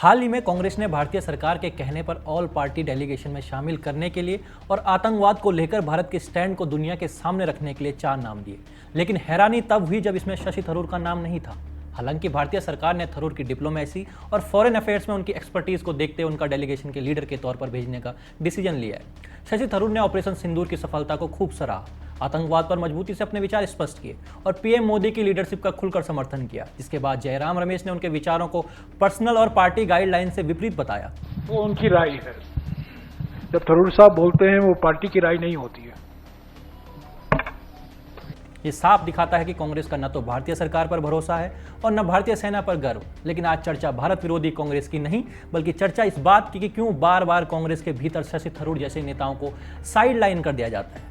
हाल ही में कांग्रेस ने भारतीय सरकार के कहने पर ऑल पार्टी डेलीगेशन में शामिल करने के लिए और आतंकवाद को लेकर भारत के स्टैंड को दुनिया के सामने रखने के लिए 4 नाम दिए। लेकिन हैरानी तब हुई जब इसमें शशि थरूर का नाम नहीं था। हालांकि भारतीय सरकार ने थरूर की डिप्लोमेसी और फॉरेन अफेयर्स में उनकी एक्सपर्टीज को देखते हुए उनका डेलीगेशन के लीडर के तौर पर भेजने का डिसीजन लिया है। शशि थरूर ने ऑपरेशन सिंदूर की सफलता को खूब सराहा, आतंकवाद पर मजबूती से अपने विचार स्पष्ट किए और पीएम मोदी की लीडरशिप का खुलकर समर्थन किया, जिसके बाद जयराम रमेश ने उनके विचारों को पर्सनल और पार्टी गाइडलाइन से विपरीत बताया। वो उनकी राय है। जब थरूर साहब बोलते हैं वो पार्टी की राय नहीं होती है। ये साफ दिखाता है कि कांग्रेस का न तो भारतीय सरकार पर भरोसा है और न भारतीय सेना पर गर्व। लेकिन आज चर्चा भारत विरोधी कांग्रेस की नहीं, बल्कि चर्चा इस बात की कि क्यों बार बार कांग्रेस के भीतर शशि थरूर जैसे नेताओं को साइड लाइन कर दिया जाता है।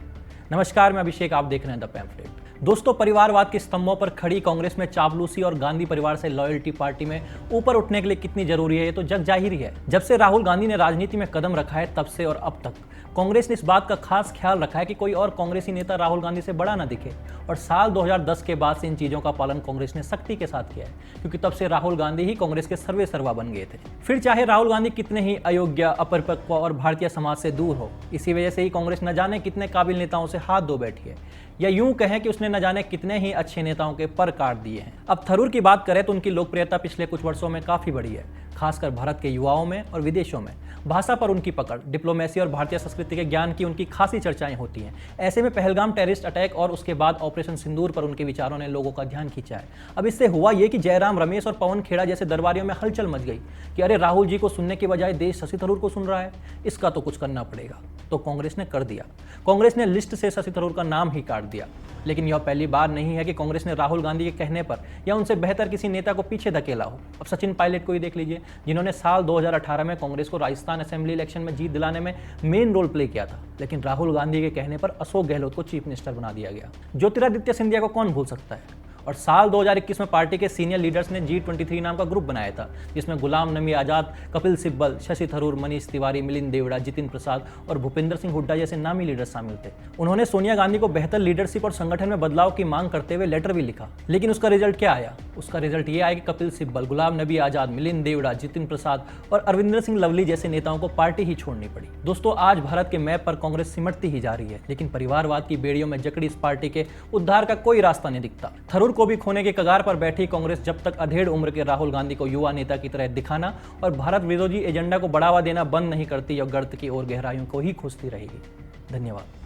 नमस्कार, मैं अभिषेक, आप देख रहे हैं द पैम्फलेट। दोस्तों, परिवारवाद के स्तंभों पर खड़ी कांग्रेस में चापलूसी और गांधी परिवार से लॉयल्टी पार्टी में ऊपर उठने के लिए कितनी जरूरी है, ये तो जग जाहिर ही है। जब से राहुल गांधी ने राजनीति में कदम रखा है तब से और अब तक कांग्रेस ने इस बात का खास ख्याल रखा है कि कोई और कांग्रेसी नेता राहुल गांधी से बड़ा ना दिखे। और साल 2010 के बाद से इन चीजों का पालन कांग्रेस ने सख्ती के साथ किया है, क्योंकि तब से राहुल गांधी ही कांग्रेस के सर्वे सर्वा बन गए थे। फिर चाहे राहुल गांधी कितने ही अयोग्य, अपरिपक्व और भारतीय समाज से दूर हो, इसी वजह से ही कांग्रेस न जाने कितने काबिल नेताओं से हाथ धो बैठी है, या यूं कहें कि उसने न जाने कितने ही अच्छे नेताओं के पर काट दिए हैं। अब थरूर की बात करें तो उनकी लोकप्रियता पिछले कुछ वर्षों में काफी बढ़ी है, खासकर भारत के युवाओं में और विदेशों में। भाषा पर उनकी पकड़, डिप्लोमेसी और भारतीय संस्कृति के ज्ञान की उनकी खासी चर्चाएं होती हैं। ऐसे में पहलगाम टेररिस्ट अटैक और उसके बाद ऑपरेशन सिंदूर पर उनके विचारों ने लोगों का ध्यान खींचा है। अब इससे हुआ ये कि जयराम रमेश और पवन खेड़ा जैसे दरबारियों में हलचल मच गई कि अरे, राहुल जी को सुनने के बजाय देश शशि थरूर को सुन रहा है, इसका तो कुछ करना पड़ेगा। तो कांग्रेस ने कर दिया। कांग्रेस ने लिस्ट से शशि थरूर का नाम ही काट दिया। लेकिन यह पहली बार नहीं है कि कांग्रेस ने राहुल गांधी के कहने पर या उनसे बेहतर किसी नेता को पीछे धकेला हो। अब सचिन पायलट को ही देख लीजिए, जिन्होंने साल 2018 में कांग्रेस को राजस्थान असेंबली इलेक्शन में जीत दिलाने में मेन रोल प्ले किया था। लेकिन राहुल गांधी के कहने पर अशोक गहलोत को चीफ मिनिस्टर बना दिया गया। ज्योतिरादित्य सिंधिया को कौन भूल सकता है। और साल 2021 में पार्टी के सीनियर लीडर्स ने G23 नाम का ग्रुप बनाया था, जिसमें गुलाम नबी आजाद, कपिल सिब्बल, शशि थरूर, मनीष तिवारी, मिलिंद देवड़ा, जितिन प्रसाद और भूपेंद्र सिंह हुड्डा जैसे नामी लीडर्स शामिल थे। उन्होंने सोनिया गांधी को बेहतर लीडरशिप और संगठन में बदलाव की मांग करते हुए लेटर भी लिखा। लेकिन उसका रिजल्ट क्या आया? उसका रिजल्ट ये आया कि कपिल सिब्बल, गुलाम नबी आजाद, मिलिंद देवड़ा, जितिन प्रसाद और अरविंदर सिंह लवली जैसे नेताओं को पार्टी ही छोड़नी पड़ी। दोस्तों, आज भारत के मैप पर कांग्रेस सिमटती ही जा रही है, लेकिन परिवारवाद की बेड़ियों में जकड़ी इस पार्टी के उद्धार का कोई रास्ता नहीं दिखता। थरूर को भी खोने के कगार पर बैठी कांग्रेस जब तक अधेड़ उम्र के राहुल गांधी को युवा नेता की तरह दिखाना और भारत विरोधी एजेंडा को बढ़ावा देना बंद नहीं करती, यह गर्त की ओर गहराइयों को ही खोजती रहेगी। धन्यवाद।